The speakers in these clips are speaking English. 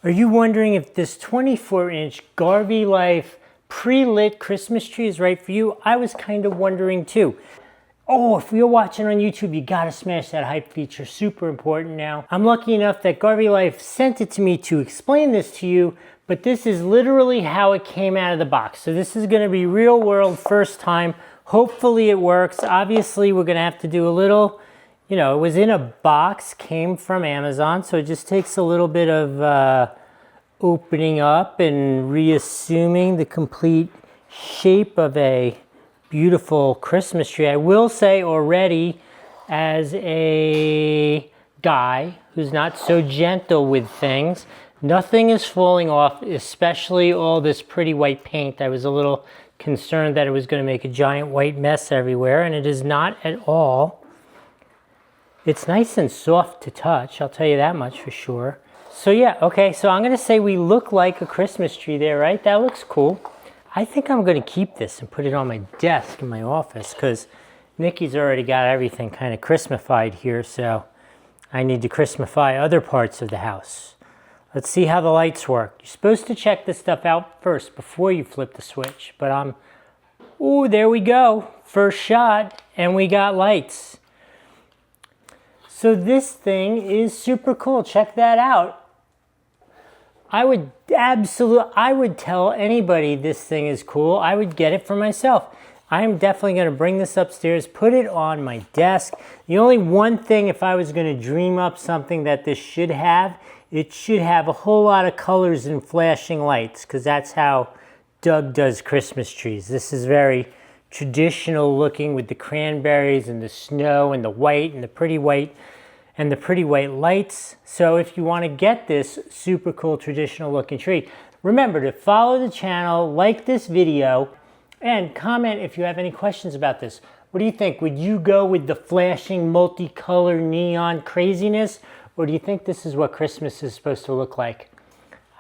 Are you wondering if this 24-inch Garvey Life pre-lit Christmas tree is right for you? I was kind of wondering too. Oh, if you're watching on YouTube, you gotta smash that hype feature, super important now. I'm lucky enough that Garvey Life sent it to me to explain this to you, but this is literally how it came out of the box. So this is gonna be real world, first time. Hopefully it works. Obviously we're gonna have to do a little, you know, it was in a box, came from Amazon, so it just takes a little bit of opening up and reassuming the complete shape of a beautiful Christmas tree. I will say already, as a guy who's not so gentle with things, nothing is falling off, especially all this pretty white paint. I was a little concerned that it was going to make a giant white mess everywhere, and it is not at all. It's nice and soft to touch, I'll tell you that much for sure. So yeah, okay, so I'm gonna say we look like a Christmas tree there, right? That looks cool. I think I'm gonna keep this and put it on my desk in my office because Nikki's already got everything kind of Christmasified here, so I need to Christmasify other parts of the house. Let's see how the lights work. You're supposed to check this stuff out first before you flip the switch, but ooh, there we go. First shot, and we got lights. So this thing is super cool. Check that out. I would tell anybody this thing is cool. I would get it for myself. I am definitely going to bring this upstairs, put it on my desk. The only one thing, if I was going to dream up something that this should have, it should have a whole lot of colors and flashing lights, because that's how Doug does Christmas trees. This is very traditional looking with the cranberries and the snow and the white and the pretty white lights. So if you want to get this super cool traditional looking tree, remember to follow the channel, like this video, and comment if you have any questions about this. What do you think? Would you go with the flashing multicolor neon craziness, or do you think this is what Christmas is supposed to look like?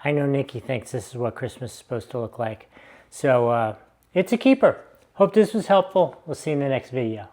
I know Nikki thinks this is what Christmas is supposed to look like. So it's a keeper. Hope this was helpful. We'll see you in the next video.